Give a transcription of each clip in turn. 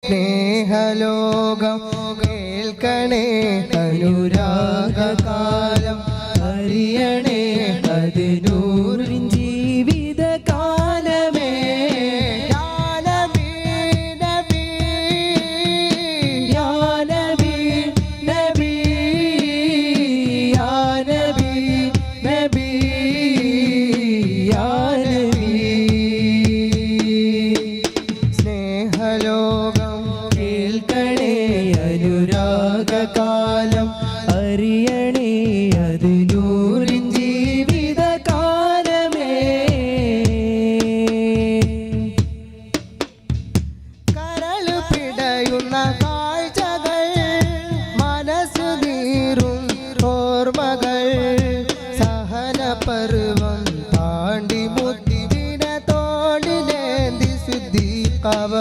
സ്നേഹലോകം കേൾക്കണേ അനുരാഗകാലം അറിയണേ അതിനൂറിൻ ജീവിതകാലമേ കാലം അറിയണേ അതിനൂറിൻ ജീവിതകാലമേ കരളു പിടയുന്ന കാഴ്ചകൾ മനസ്സു നീറും ഓർമ്മകൾ സഹനപർവം താണ്ടി മുത്തിവിന തോളിലേന്തി ശുദ്ധിക്കവ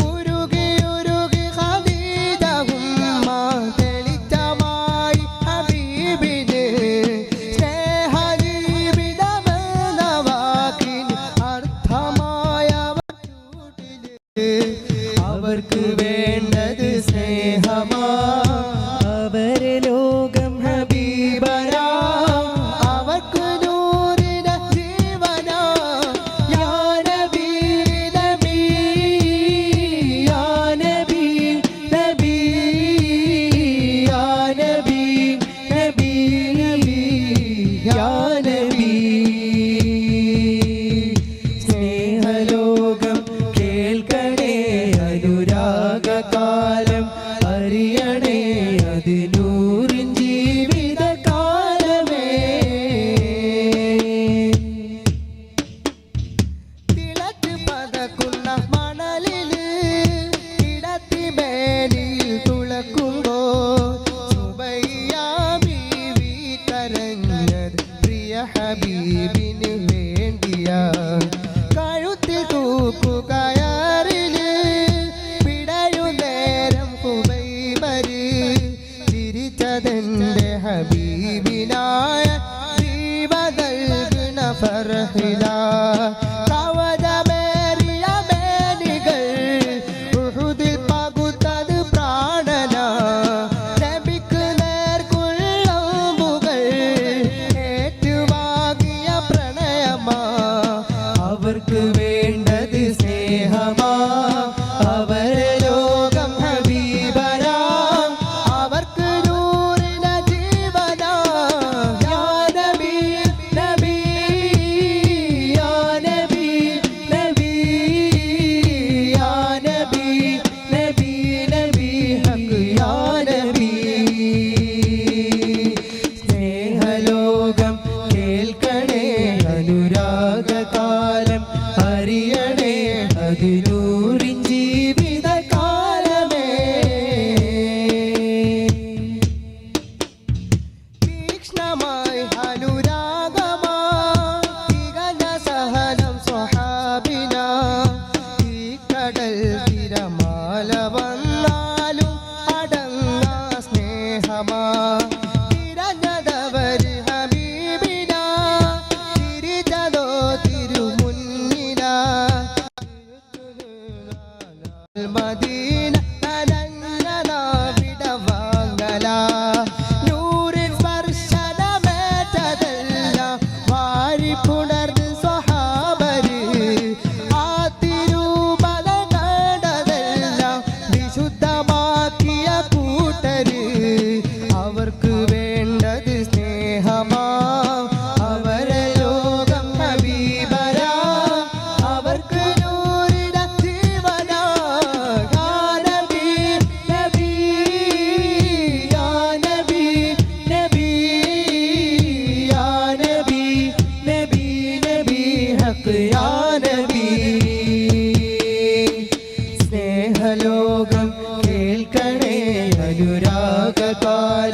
ഉരുകി ഉരുകി ഖദീജ ഉമ്മ തെളിച്ചമായി ഹബീബിന് സ്നേഹജീവിതമെന്ന വാക്കിന് അർത്ഥമായ അവർക്ക് വേണ്ടത് സ്നേഹമാ അവരെ ലോകം ഹബീബരാ അവർക്ക് നൂറിന് ജീവനാ സ്നേഹലോകം കേൾക്കണേ അനുരാഗകാലം അറിയണേ അതിനൂറിൻ ജീവിതകാലമേ തിളച്ച് പതക്കുന്ന മണലില് കിടത്തി മേലിൽ തുളക്കുമ്പോ സുബയ്യ ബീവി കരഞ്ഞത് പ്രിയ ഹബീബിന് വേണ്ടിയ കഴുത്തിൽ തൂക്കുകയറില് പിടയുന്നേരം ഹുബൈബര് ചിരിച്ചതെന്റെ ഹബീബിനായ ജീവതൽകുന ഫർഹില കവചമേറിയ മേനികൾ ഉഹുദിൽ പകുത്തത് പ്രാണന നബിക്ക് നേർക്കുള്ള അമ്പുകൾ ഏറ്റുവാങ്ങിയ പ്രണയമാ അവർക്ക് വേണ്ടത് സ്നേഹമാ അവരെ ലോകം ഹബീബരാ അവർക്ക് നൂറിന ജീവനാ യാ നബി നബി യാ നബി നബി യാ നബി നബി നബി ഹക്ക് യാ നബി സ്നേഹലോകം കേൾക്കണേ അനുരാഗകാലം അറിയണേ അതിനൂറിൻ ജീവിതകാലമേ തീക്ഷ്ണമായി അനുരാഗമാ തികഞ്ഞ സഹനം സ്വഹാബിന ഈ കടൽ തിരമാല വന്നാലും അടങ്ങ സ്നേഹമാ തിരഞ്ഞതവര് ഹബീബിന തിരിച്ചതോ തിരുമുന്നില മദീന വിടവാങ്ങല നൂറിൻ സ്പർശനമേറ്റതെല്ലാം വാരി പുണർന്ന് സ്വഹാബര് ആ തിരുമല കണ്ടതെല്ലാം വിശുദ്ധമാക്കിയ കൂട്ടര് അവർക്ക് വേണ്ടത് സ്നേഹമാ അവരെ ലോകം ഹബീബരാ അവർക്ക് നൂറിന ജീവനാ യാ നബി നബി യാ നബി നബി യാ നബി നബി നബി ഹക്ക് യാ നബി സ്നേഹലോകം കേൾക്കണേ അനുരാഗകാലം